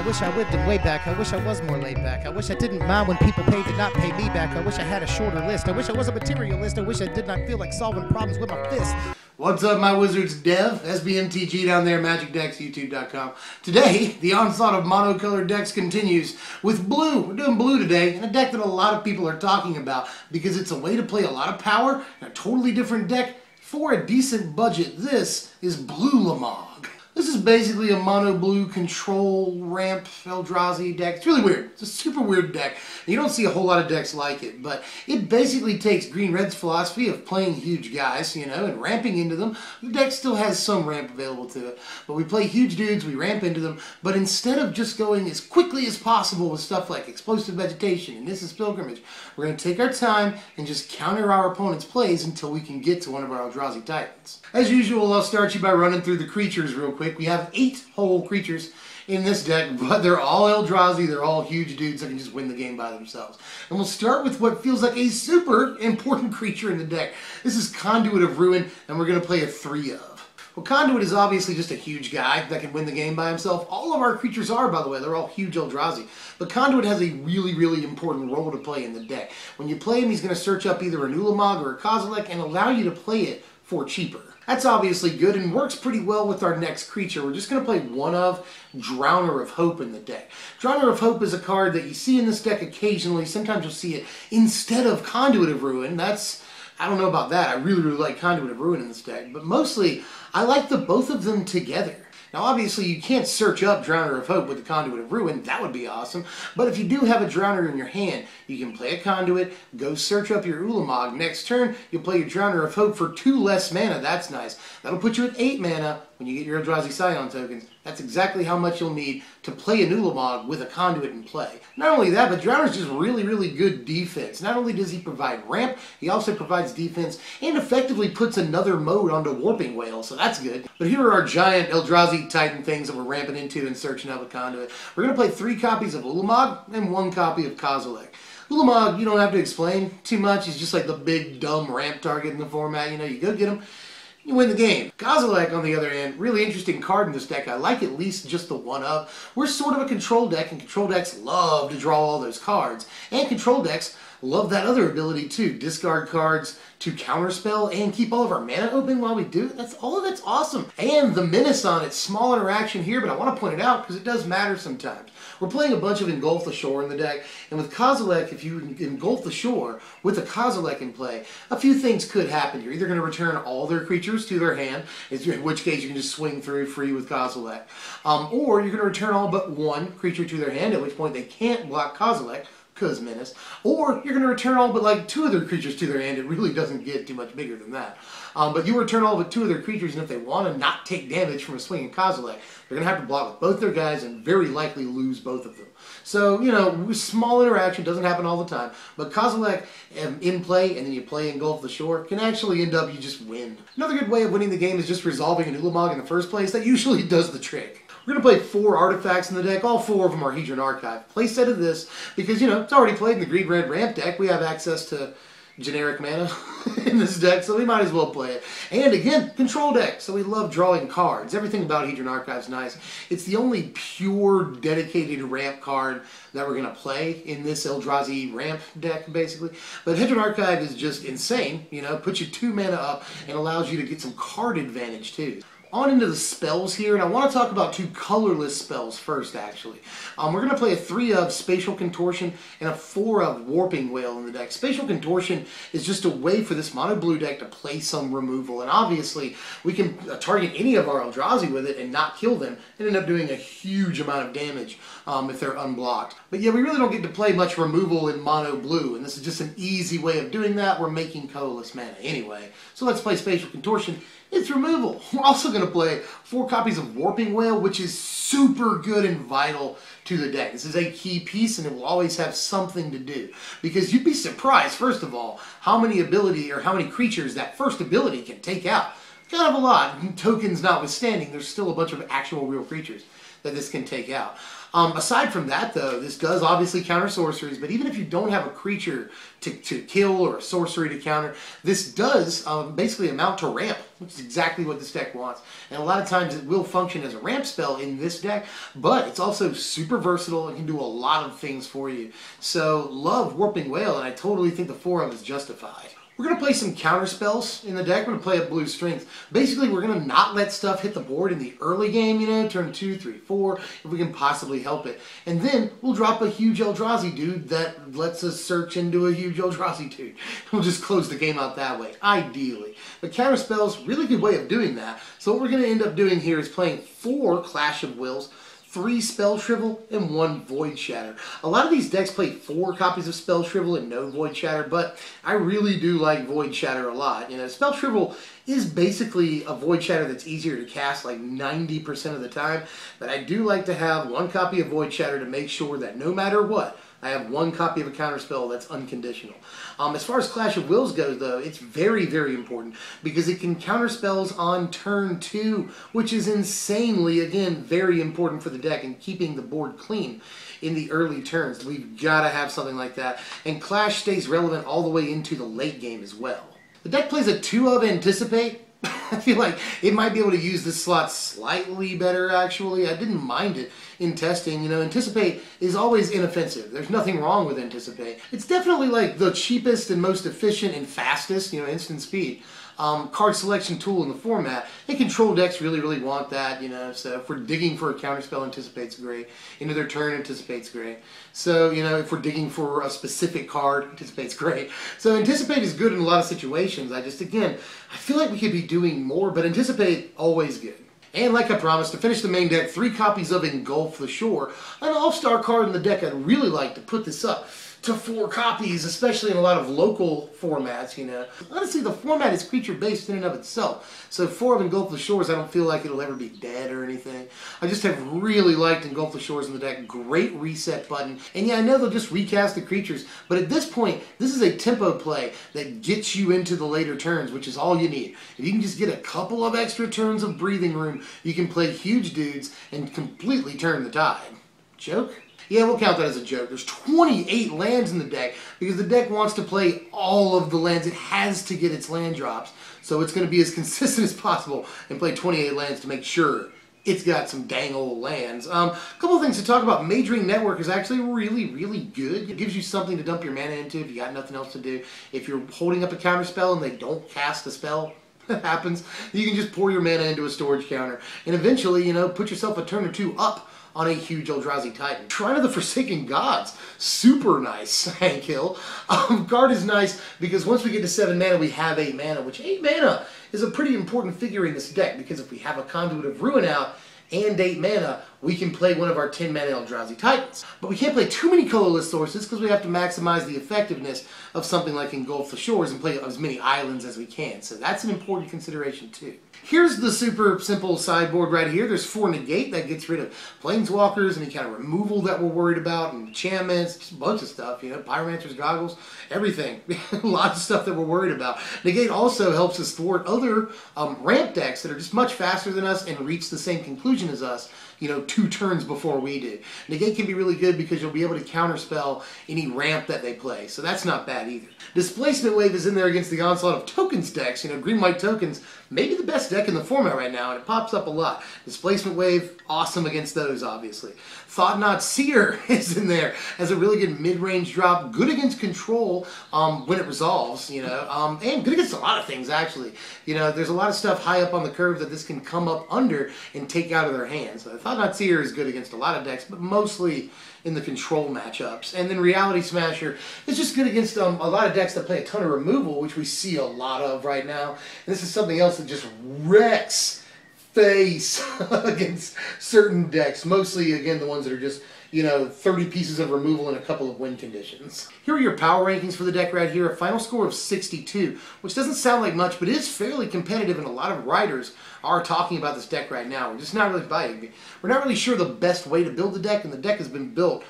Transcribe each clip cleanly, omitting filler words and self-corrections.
I wish I lived in way back. I wish I was more laid back. I wish I didn't mind when people paid to not pay me back. I wish I had a shorter list. I wish I was a materialist. I wish I did not feel like solving problems with my fists. What's up, my wizards? Dev, SBMTG down there, magicdecksyoutube.com. Today, the onslaught of monocolored decks continues with blue. We're doing blue today, and a deck that a lot of people are talking about because it's a way to play a lot of power in a totally different deck for a decent budget. This is Blulamog. This is basically a mono blue control ramp Eldrazi deck. It's really weird. It's a super weird deck. You don't see a whole lot of decks like it, but it basically takes Green-Red's philosophy of playing huge guys, you know, and ramping into them. The deck still has some ramp available to it, but we play huge dudes, we ramp into them, but instead of just going as quickly as possible with stuff like Explosive Vegetation and This is Pilgrimage, we're going to take our time and just counter our opponent's plays until we can get to one of our Eldrazi Titans. As usual, I'll start you by running through the creatures real quick. We have 8 whole creatures in this deck, but they're all Eldrazi. They're all huge dudes that can just win the game by themselves. And we'll start with what feels like a super important creature in the deck. This is Conduit of Ruin, and we're going to play a 3 of. Well, Conduit is obviously just a huge guy that can win the game by himself. All of our creatures are, by the way. They're all huge Eldrazi. But Conduit has a really, really important role to play in the deck. When you play him, he's going to search up either a Blulamog or a Kozilek and allow you to play it for cheaper. That's obviously good and works pretty well with our next creature. We're just going to play one of Drowner of Hope in the deck. Drowner of Hope is a card that you see in this deck occasionally. Sometimes you'll see it instead of Conduit of Ruin. I don't know about that. I really, really like Conduit of Ruin in this deck. But mostly, I like the both of them together. Now, obviously, you can't search up Drowner of Hope with the Conduit of Ruin. That would be awesome. But if you do have a Drowner in your hand, you can play a Conduit, go search up your Blulamog. Next turn, you'll play your Drowner of Hope for 2 less mana. That's nice. That'll put you at 8 mana when you get your Eldrazi Scion tokens. That's exactly how much you'll need to play a Blulamog with a Conduit in play. Not only that, but Drowner's just really, really good defense. Not only does he provide ramp, he also provides defense and effectively puts another mode onto Warping Whale, so that's good. But here are our giant Eldrazi Titan things that we're ramping into and searching up a Conduit. We're going to play 3 copies of Blulamog and 1 copy of Kozilek. Blulamog, you don't have to explain too much. He's just like the big, dumb ramp target in the format. You know, you go get him, you win the game. Kozilek, on the other hand, really interesting card in this deck. I like at least just the 1-of. We're sort of a control deck, and control decks love to draw all those cards. And control decks love that other ability too. Discard cards to counterspell and keep all of our mana open while we do it. That's awesome. And the menace on it, small interaction here, but I want to point it out because it does matter sometimes. We're playing a bunch of Engulf the Shore in the deck, and with Kozilek, if you engulf the shore with a Kozilek in play, a few things could happen. You're either going to return all their creatures to their hand, in which case you can just swing through free with Kozilek, or you're going to return all but 1 creature to their hand, at which point they can't block Kozilek, because menace, or you're going to return all but like 2 of their creatures to their hand. It really doesn't get too much bigger than that. But you return all but 2 of their creatures, and if they want to not take damage from a swinging Kozilek, they're going to have to block with both their guys and very likely lose both of them. So, you know, small interaction, doesn't happen all the time, but Kozilek in play, and then you play Engulf the Shore, can actually end up you just win. Another good way of winning the game is just resolving a Blulamog in the first place. That usually does the trick. We're going to play 4 artifacts in the deck. All 4 of them are Hedron Archive. Playset of this because, you know, it's already played in the Green-Red ramp deck. We have access to generic mana in this deck, so we might as well play it. And again, control deck, so we love drawing cards. Everything about Hedron Archive is nice. It's the only pure, dedicated ramp card that we're going to play in this Eldrazi ramp deck, basically. But Hedron Archive is just insane, you know, puts you 2 mana up and allows you to get some card advantage, too. On into the spells here, and I want to talk about 2 colorless spells first, actually. We're going to play a 3 of Spatial Contortion and a 4 of Warping Whale in the deck. Spatial Contortion is just a way for this mono blue deck to play some removal, and obviously we can target any of our Eldrazi with it and not kill them and end up doing a huge amount of damage if they're unblocked. But yeah, we really don't get to play much removal in mono blue, and this is just an easy way of doing that. We're making colorless mana anyway. So let's play Spatial Contortion. It's removal. We're also going to play 4 copies of Warping Whale, which is super good and vital to the deck. This is a key piece, and it will always have something to do. Because you'd be surprised, first of all, how many creatures that first ability can take out. Kind of a lot. Tokens notwithstanding, there's still a bunch of actual real creatures that this can take out. Aside from that, though, this does obviously counter sorceries, but even if you don't have a creature to kill or a sorcery to counter, this does basically amount to ramp, which is exactly what this deck wants. And a lot of times it will function as a ramp spell in this deck, but it's also super versatile and can do a lot of things for you. So, love Warping Whale, and I totally think the 4 of is justified. We're going to play some counter spells in the deck. We're going to play a blue strength. Basically, we're going to not let stuff hit the board in the early game, you know, turn 2, 3, 4, if we can possibly help it. And then we'll drop a huge Eldrazi dude that lets us search into a huge Eldrazi dude. We'll just close the game out that way, ideally. But counter spells, really good way of doing that. So what we're going to end up doing here is playing 4 Clash of Wills, 3 Spell Shrivel, and 1 Void Shatter. A lot of these decks play 4 copies of Spell Shrivel and no Void Shatter, but I really do like Void Shatter a lot. You know, Spell Shrivel is basically a Void Shatter that's easier to cast like 90% of the time, but I do like to have 1 copy of Void Shatter to make sure that no matter what, I have 1 copy of a counterspell that's unconditional. As far as Clash of Wills goes, though, it's very, very important because it can counter spells on turn 2, which is insanely, again, very important for the deck and keeping the board clean in the early turns. We've got to have something like that. And Clash stays relevant all the way into the late game as well. The deck plays a 2 of Anticipate. I feel like it might be able to use this slot slightly better, actually. I didn't mind it in testing. You know, Anticipate is always inoffensive. There's nothing wrong with Anticipate. It's definitely like the cheapest and most efficient and fastest, you know, instant speed card selection tool in the format. And control decks really, really want that, you know. So if we're digging for a counterspell, Anticipate's great. Into their turn, Anticipate's great. So, you know, if we're digging for a specific card, Anticipate's great. So Anticipate is good in a lot of situations. Again, I feel like we could be doing more, but Anticipate, always good. And like I promised, to finish the main deck, 3 copies of Engulf the Shore, an all-star card in the deck. I'd really like to put this up to 4 copies, especially in a lot of local formats, you know. Honestly, the format is creature-based in and of itself. So 4 of Engulf the Shores, I don't feel like it'll ever be dead or anything. I just have really liked Engulf the Shores in the deck. Great reset button. And yeah, I know they'll just recast the creatures, but at this point, this is a tempo play that gets you into the later turns, which is all you need. If you can just get a couple of extra turns of breathing room, you can play huge dudes and completely turn the tide. Joke? Yeah, we'll count that as a joke. There's 28 lands in the deck because the deck wants to play all of the lands. It has to get its land drops. So it's going to be as consistent as possible and play 28 lands to make sure it's got some dang old lands. A couple of things to talk about. Majoring Network is actually really, really good. It gives you something to dump your mana into if you got nothing else to do. If you're holding up a counter spell and they don't cast a spell, that happens, you can just pour your mana into a storage counter. And eventually, you know, put yourself a turn or 2 up on a huge Eldrazi Titan. Shrine of the Forsaken Gods. Super nice, Hank Hill. Card is nice because once we get to 7 mana, we have 8 mana, which 8 mana is a pretty important figure in this deck because if we have a Conduit of Ruin out and 8 mana, we can play one of our 10 mana Eldrazi Titans. But we can't play too many colorless sources because we have to maximize the effectiveness of something like Engulf the Shores and play as many islands as we can. So that's an important consideration too. Here's the super simple sideboard right here. There's 4 negate that gets rid of planeswalkers, any kind of removal that we're worried about, and enchantments, just a bunch of stuff, you know, pyromancer's goggles, everything. Lots of stuff that we're worried about. Negate also helps us thwart other ramp decks that are just much faster than us and reach the same conclusion as us, you know, 2 turns before we do. Negate can be really good because you'll be able to counterspell any ramp that they play, so that's not bad either. Displacement Wave is in there against the onslaught of tokens decks. You know, green-white tokens, maybe the best deck in the format right now, and it pops up a lot. Displacement Wave, awesome against those, obviously. Thought-Knot Seer is in there as a really good mid-range drop, good against control when it resolves, you know, and good against a lot of things, actually. You know, there's a lot of stuff high up on the curve that this can come up under and take out of their hands. So Thought-Knot Seer is good against a lot of decks, but mostly in the control matchups. And then Reality Smasher is just good against a lot of decks that play a ton of removal, which we see a lot of right now. And this is something else that just wrecks face against certain decks. Mostly, again, the ones that are just, you know, 30 pieces of removal and a couple of win conditions. Here are your power rankings for the deck right here. A final score of 62, which doesn't sound like much, but it is fairly competitive, and a lot of writers are talking about this deck right now. We're just not really buying it. We're not really sure the best way to build the deck, and the deck has been built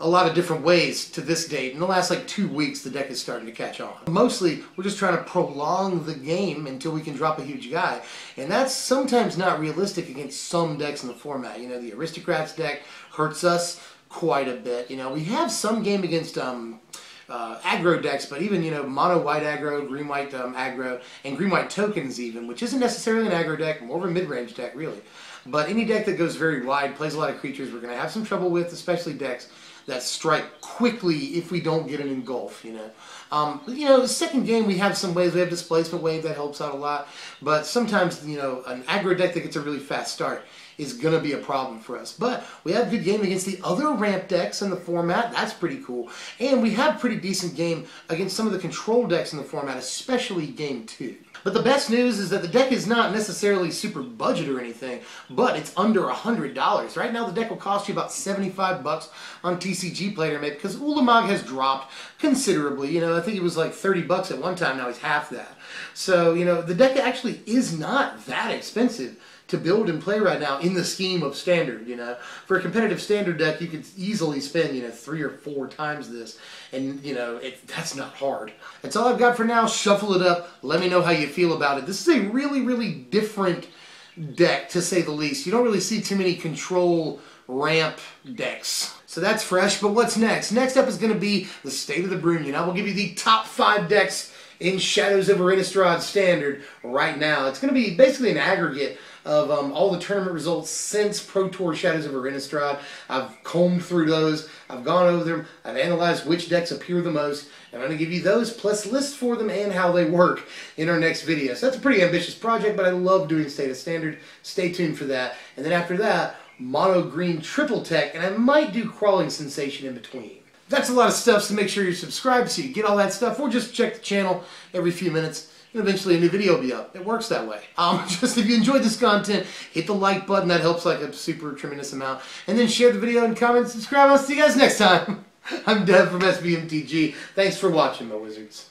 a lot of different ways to this date. In the last like 2 weeks, the deck is starting to catch on. Mostly, we're just trying to prolong the game until we can drop a huge guy. And that's sometimes not realistic against some decks in the format. You know, the Aristocrats deck hurts us quite a bit. You know, we have some game against aggro decks, but even, you know, mono-white aggro, green-white aggro, and green-white tokens even, which isn't necessarily an aggro deck, more of a mid-range deck, really. But any deck that goes very wide, plays a lot of creatures, we're going to have some trouble with, especially decks that strike quickly if we don't get an engulf, you know. The second game we have some ways. We have Displacement Wave that helps out a lot, but sometimes, you know, an aggro deck that gets a really fast start is going to be a problem for us. But we have good game against the other ramp decks in the format. That's pretty cool. And we have pretty decent game against some of the control decks in the format, especially game 2. But the best news is that the deck is not necessarily super budget or anything, but it's under $100. Right now the deck will cost you about $75 on TCG Player Mate because Blulamog has dropped considerably. You know, I think it was like $30 at one time, now he's half that. So, you know, the deck actually is not that expensive to build and play right now in the scheme of Standard. You know, for a competitive Standard deck, you could easily spend, you know, 3 or 4 times this, and, you know, that's not hard. That's all I've got for now. Shuffle it up. Let me know how you feel about it. This is a really, really different deck, to say the least. You don't really see too many control ramp decks. So that's fresh, but what's next? Next up is going to be the State of the Brunion. I will give you the top 5 decks in Shadows over Innistrad Standard right now. It's going to be basically an aggregate of all the tournament results since Pro Tour Shadows over Innistrad. I've combed through those, I've gone over them, I've analyzed which decks appear the most, and I'm going to give you those plus lists for them and how they work in our next video. So that's a pretty ambitious project, but I love doing State of Standard. Stay tuned for that. And then after that, Mono Green Triple Tech, and I might do Crawling Sensation in between. That's a lot of stuff, so make sure you're subscribed so you get all that stuff, or just check the channel every few minutes. And eventually a new video will be up. It works that way. Just if you enjoyed this content, hit the like button. That helps like a super tremendous amount. And then share the video and comment, subscribe. I'll see you guys next time. I'm Dev from SBMTG. Thanks for watching, my wizards.